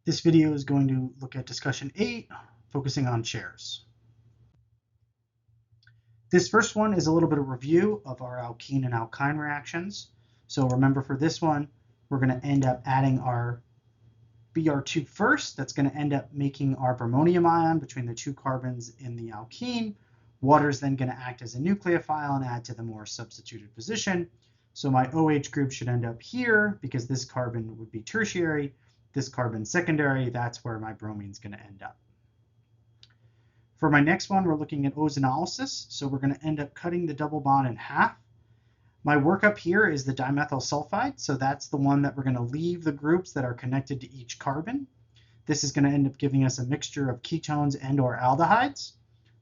This video is going to look at discussion 8, focusing on chairs. This first one is a little bit of review of our alkene and alkyne reactions. So remember, for this one, we're going to end up adding our Br2 first. That's going to end up making our bromonium ion between the two carbons in the alkene. Water is then going to act as a nucleophile and add to the more substituted position. So my OH group should end up here because this carbon would be tertiary, this carbon secondary. That's where my bromine is going to end up. For my next one, we're looking at ozonolysis. So we're going to end up cutting the double bond in half. My workup here is the dimethyl sulfide. So that's the one that we're going to leave the groups that are connected to each carbon. This is going to end up giving us a mixture of ketones and or aldehydes.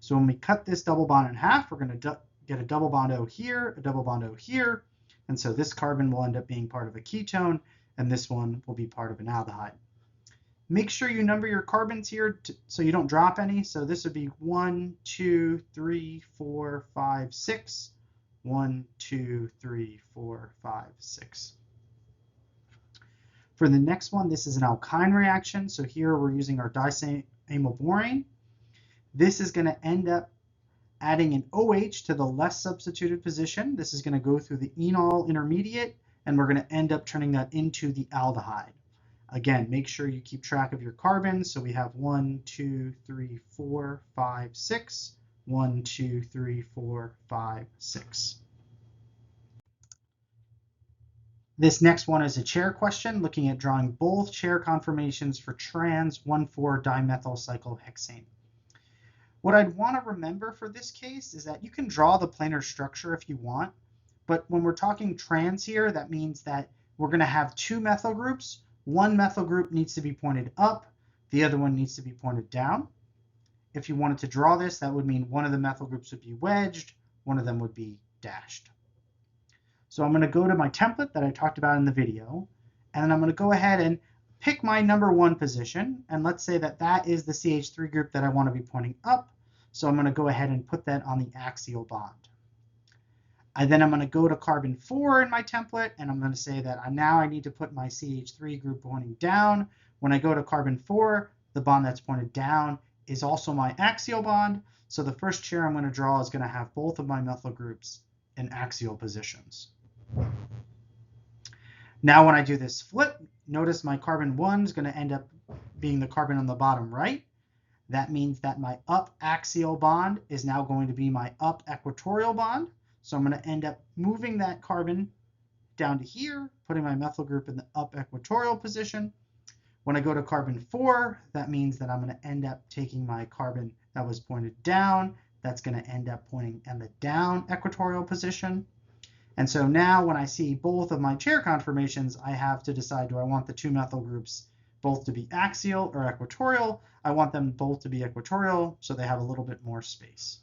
So when we cut this double bond in half, we're going to get a double bond O here, a double bond O here. And so this carbon will end up being part of a ketone, and this one will be part of an aldehyde. Make sure you number your carbons here so you don't drop any. So this would be 1, 2, 3, 4, 5, 6. 1, 2, 3, 4, 5, 6. For the next one, this is an alkyne reaction. So here we're using our diamylborane. This is going to end up adding an OH to the less substituted position. This is going to go through the enol intermediate, and we're going to end up turning that into the aldehyde. Again, make sure you keep track of your carbons. So we have 1, 2, 3, 4, 5, 6. 1, 2, 3, 4, 5, 6. This next one is a chair question, looking at drawing both chair conformations for trans 1,4-dimethyl cyclohexane. What I'd want to remember for this case is that you can draw the planar structure if you want, but when we're talking trans here, that means that we're going to have two methyl groups. One methyl group needs to be pointed up, the other one needs to be pointed down. If you wanted to draw this, that would mean one of the methyl groups would be wedged, one of them would be dashed. So I'm going to go to my template that I talked about in the video, and then I'm going to go ahead and pick my number 1 position, and let's say that that is the CH3 group that I want to be pointing up. So I'm going to go ahead and put that on the axial bond. Then I'm going to go to carbon 4 in my template, and I'm going to say that now I need to put my CH3 group pointing down. When I go to carbon 4, the bond that's pointed down is also my axial bond. So the first chair I'm going to draw is going to have both of my methyl groups in axial positions. Now when I do this flip, notice my carbon 1 is going to end up being the carbon on the bottom right. That means that my up axial bond is now going to be my up equatorial bond. So I'm going to end up moving that carbon down to here, putting my methyl group in the up equatorial position. When I go to carbon 4, that means that I'm going to end up taking my carbon that was pointed down. That's going to end up pointing in the down equatorial position. And so now when I see both of my chair conformations, I have to decide, do I want the two methyl groups both to be axial or equatorial? I want them both to be equatorial, so they have a little bit more space.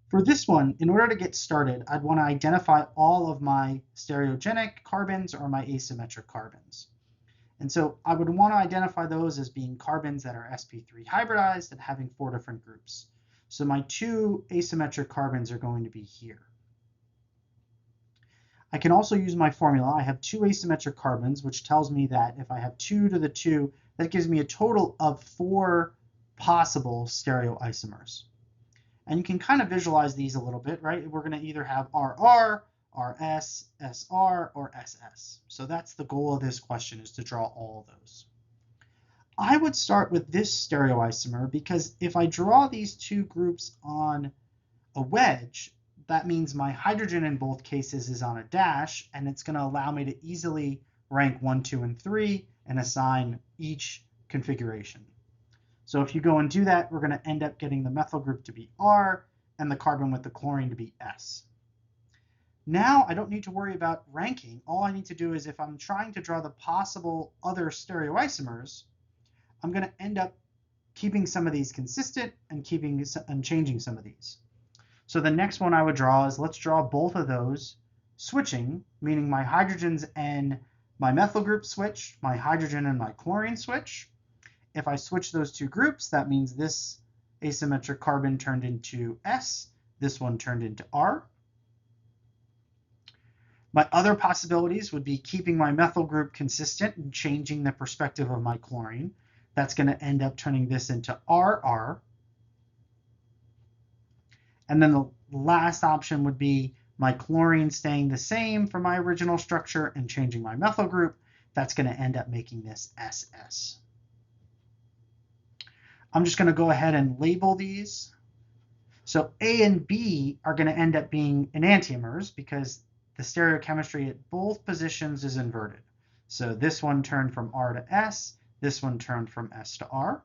For this one, in order to get started, I'd want to identify all of my stereogenic carbons or my asymmetric carbons. And so I would want to identify those as being carbons that are sp3 hybridized and having 4 different groups. So my 2 asymmetric carbons are going to be here. I can also use my formula. I have 2 asymmetric carbons, which tells me that if I have 2 to the 2, that gives me a total of 4 possible stereoisomers. And you can kind of visualize these a little bit, right? We're going to either have RR, RS, SR, or SS. So that's the goal of this question, is to draw all of those. I would start with this stereoisomer because if I draw these two groups on a wedge, that means my hydrogen in both cases is on a dash, and it's going to allow me to easily rank 1, 2, and 3 and assign each configuration. So if you go and do that, we're going to end up getting the methyl group to be R and the carbon with the chlorine to be S. Now I don't need to worry about ranking. All I need to do is, if I'm trying to draw the possible other stereoisomers, I'm going to end up keeping some of these consistent and changing some of these. So the next one I would draw is, let's draw both of those switching, meaning my hydrogens and my methyl group switch, my hydrogen and my chlorine switch. If I switch those two groups, that means this asymmetric carbon turned into S, this one turned into R. My other possibilities would be keeping my methyl group consistent and changing the perspective of my chlorine. That's going to end up turning this into RR. And then the last option would be my chlorine staying the same for my original structure and changing my methyl group. That's going to end up making this SS. I'm just going to go ahead and label these. So A and B are going to end up being enantiomers because the stereochemistry at both positions is inverted. So this one turned from R to S, this one turned from S to R.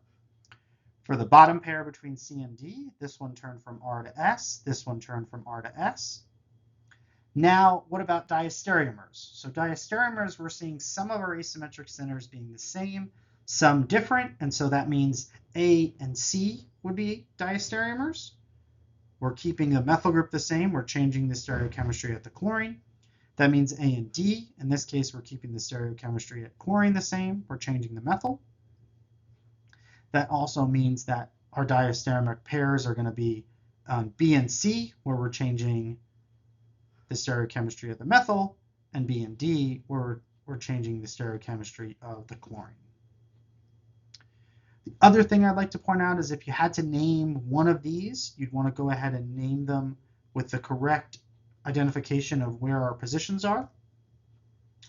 For the bottom pair between C and D, this one turned from R to S, this one turned from R to S. Now, what about diastereomers? So diastereomers, we're seeing some of our asymmetric centers being the same, some different, and so that means A and C would be diastereomers. We're keeping the methyl group the same, we're changing the stereochemistry at the chlorine. That means A and D. In this case, we're keeping the stereochemistry at chlorine the same, we're changing the methyl. That also means that our diastereomic pairs are going to be B and C, where we're changing the stereochemistry of the methyl, and B and D, where we're changing the stereochemistry of the chlorine. The other thing I'd like to point out is if you had to name one of these, you'd want to go ahead and name them with the correct identification of where our positions are.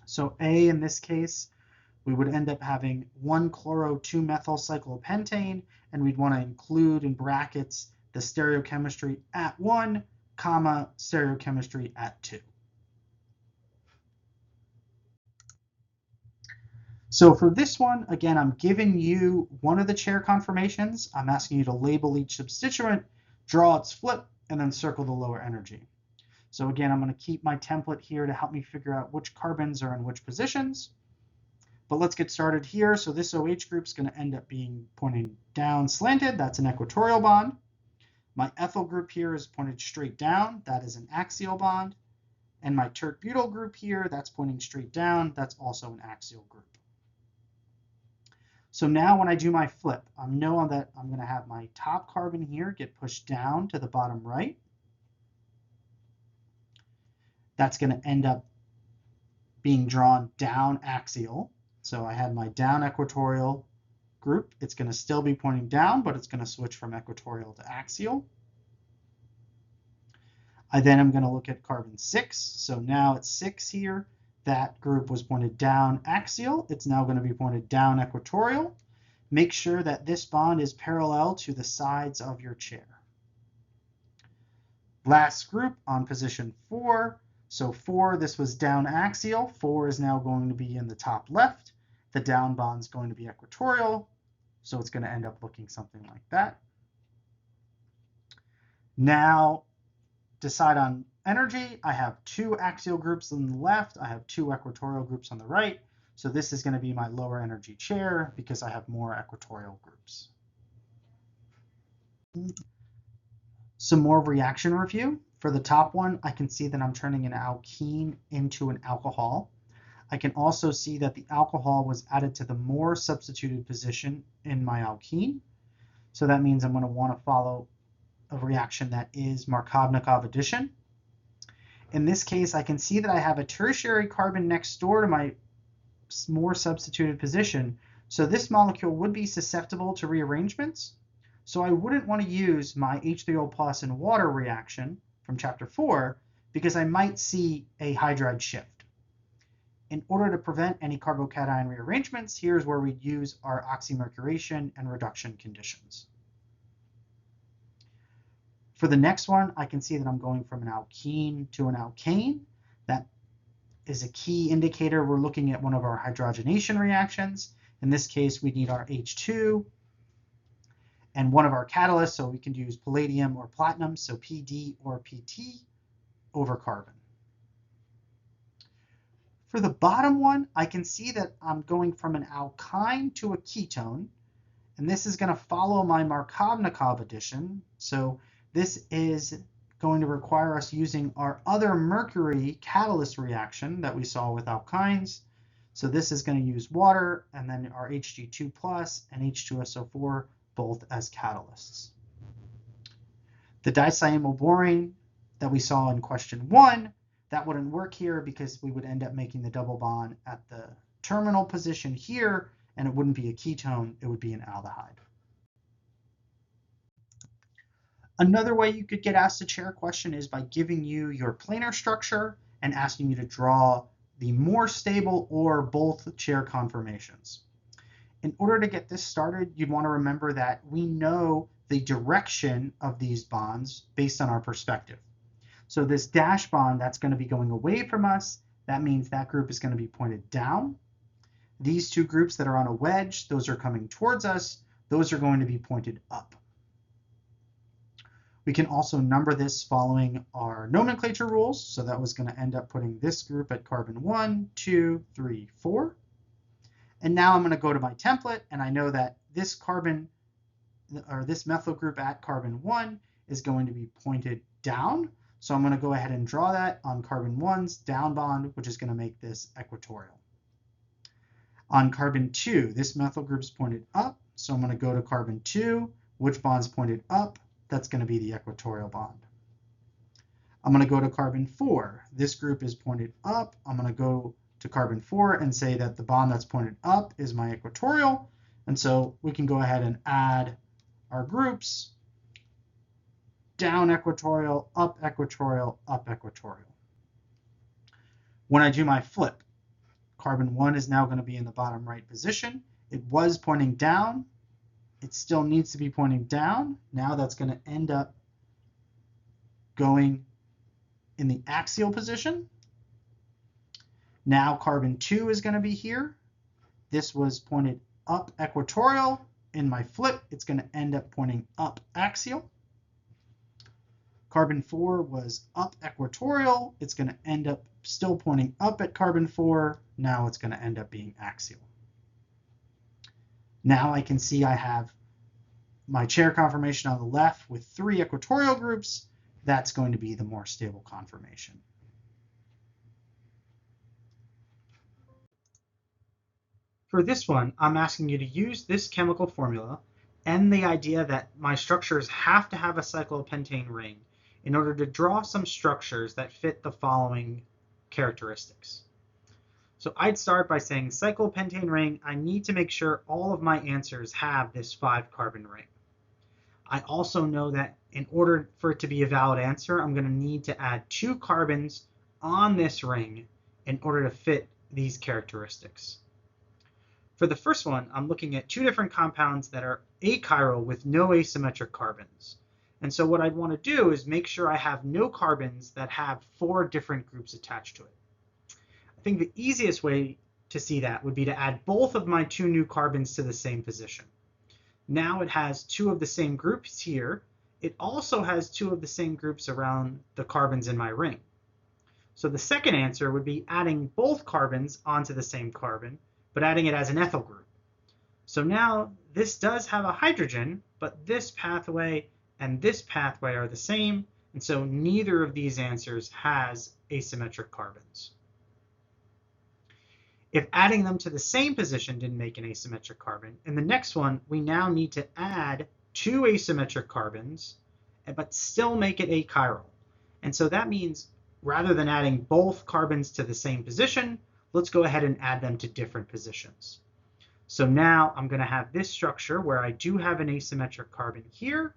So A, in this case, we would end up having 1-chloro-2-methyl cyclopentane, and we'd want to include in brackets the stereochemistry at 1, comma, stereochemistry at 2. So for this one, again, I'm giving you one of the chair conformations. I'm asking you to label each substituent, draw its flip, and then circle the lower energy. So again, I'm going to keep my template here to help me figure out which carbons are in which positions. But let's get started here. So this OH group is going to end up being pointing down slanted. That's an equatorial bond. My ethyl group here is pointed straight down. That is an axial bond. And my tert-butyl group here, that's pointing straight down. That's also an axial group. So now when I do my flip, I know that I'm going to have my top carbon here get pushed down to the bottom right. That's going to end up being drawn down axial. So I have my down equatorial group. It's going to still be pointing down, but it's going to switch from equatorial to axial. I then am going to look at carbon 6. So now it's 6 here. That group was pointed down axial. It's now going to be pointed down equatorial. Make sure that this bond is parallel to the sides of your chair. Last group on position 4. So 4, this was down axial. 4 is now going to be in the top left. The down bond is going to be equatorial. So it's going to end up looking something like that. Now, decide on energy. I have 2 axial groups on the left. I have 2 equatorial groups on the right. So this is going to be my lower energy chair because I have more equatorial groups. Some more reaction review. For the top one, I can see that I'm turning an alkene into an alcohol. I can also see that the alcohol was added to the more substituted position in my alkene. So that means I'm going to want to follow a reaction that is Markovnikov addition. In this case, I can see that I have a tertiary carbon next door to my more substituted position. So this molecule would be susceptible to rearrangements. So I wouldn't want to use my H3O plus and water reaction from chapter 4 because I might see a hydride shift. In order to prevent any carbocation rearrangements, here's where we'd use our oxymercuration and reduction conditions. For the next one, I can see that I'm going from an alkene to an alkane. That is a key indicator. We're looking at one of our hydrogenation reactions. In this case, we need our H2 and one of our catalysts, so we can use palladium or platinum, so PD or PT over carbon. For the bottom one, I can see that I'm going from an alkyne to a ketone, and this is going to follow my Markovnikov addition. So this is going to require us using our other mercury catalyst reaction that we saw with alkynes. So this is going to use water, and then our Hg2 plus and H2SO4 both as catalysts. The dicyamylborane that we saw in question 1 That wouldn't work here because we would end up making the double bond at the terminal position here, and it wouldn't be a ketone, it would be an aldehyde. Another way you could get asked a chair question is by giving you your planar structure and asking you to draw the more stable or both chair conformations. In order to get this started, you'd want to remember that we know the direction of these bonds based on our perspective. So this dash bond, that's going to be going away from us. That means that group is going to be pointed down. These two groups that are on a wedge, those are coming towards us. Those are going to be pointed up. We can also number this following our nomenclature rules. So that was going to end up putting this group at carbon 1, 2, 3, 4. And now I'm going to go to my template, and I know that this carbon, or this methyl group at carbon 1 is going to be pointed down. So I'm going to go ahead and draw that on carbon 1's down bond, which is going to make this equatorial. On carbon 2, this methyl group is pointed up. So I'm going to go to carbon 2, which bond's pointed up? That's going to be the equatorial bond. I'm going to go to carbon 4. This group is pointed up. I'm going to go to carbon 4 and say that the bond that's pointed up is my equatorial. And so we can go ahead and add our groups. Down equatorial, up equatorial, up equatorial. When I do my flip, carbon 1 is now going to be in the bottom right position. It was pointing down. It still needs to be pointing down. Now that's going to end up going in the axial position. Now carbon 2 is going to be here. This was pointed up equatorial. In my flip, it's going to end up pointing up axial. Carbon 4 was up equatorial. It's going to end up still pointing up at carbon 4. Now it's going to end up being axial. Now I can see I have my chair conformation on the left with 3 equatorial groups. That's going to be the more stable conformation. For this one, I'm asking you to use this chemical formula and the idea that my structures have to have a cyclopentane ring in order to draw some structures that fit the following characteristics. So I'd start by saying cyclopentane ring, I need to make sure all of my answers have this 5-carbon ring. I also know that in order for it to be a valid answer, I'm going to need to add 2 carbons on this ring in order to fit these characteristics. For the first one, I'm looking at 2 different compounds that are achiral with no asymmetric carbons. And so what I'd want to do is make sure I have no carbons that have 4 different groups attached to it. I think the easiest way to see that would be to add both of my 2 new carbons to the same position. Now it has 2 of the same groups here. It also has 2 of the same groups around the carbons in my ring. So the second answer would be adding both carbons onto the same carbon, but adding it as an ethyl group. So now this does have a hydrogen, but this pathway and this pathway are the same, and so neither of these answers has asymmetric carbons. If adding them to the same position didn't make an asymmetric carbon, in the next one, we now need to add 2 asymmetric carbons, but still make it achiral. And so that means rather than adding both carbons to the same position, let's go ahead and add them to different positions. So now I'm going to have this structure where I do have an asymmetric carbon here.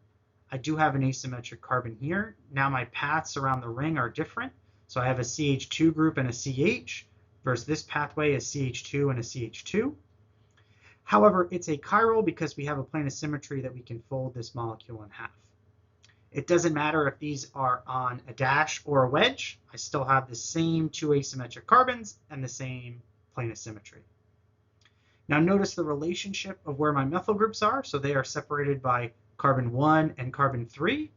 I do have an asymmetric carbon here. Now my paths around the ring are different. So I have a CH2 group and a CH versus this pathway is CH2 and a CH2. However, it's achiral because we have a plane of symmetry that we can fold this molecule in half. It doesn't matter if these are on a dash or a wedge. I still have the same 2 asymmetric carbons and the same plane of symmetry. Now notice the relationship of where my methyl groups are. So they are separated by carbon 1 and carbon 3.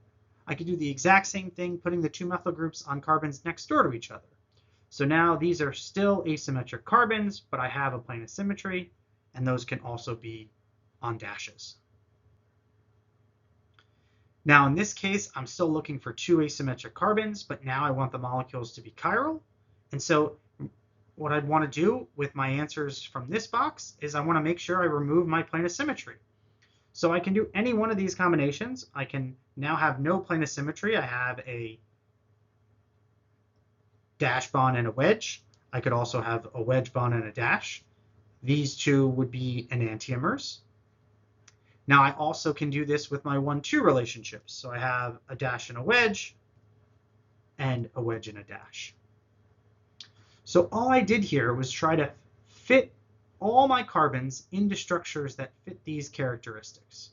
I could do the exact same thing, putting the 2 methyl groups on carbons next door to each other. So now these are still asymmetric carbons, but I have a plane of symmetry, and those can also be on dashes. Now in this case, I'm still looking for 2 asymmetric carbons, but now I want the molecules to be chiral. And so what I'd want to do with my answers from this box is I want to make sure I remove my plane of symmetry. So I can do any one of these combinations. I can now have no plane of symmetry. I have a dash bond and a wedge. I could also have a wedge bond and a dash. These two would be enantiomers. Now I also can do this with my 1-2 relationships. So I have a dash and a wedge and a dash. So all I did here was try to fit all my carbons into structures that fit these characteristics.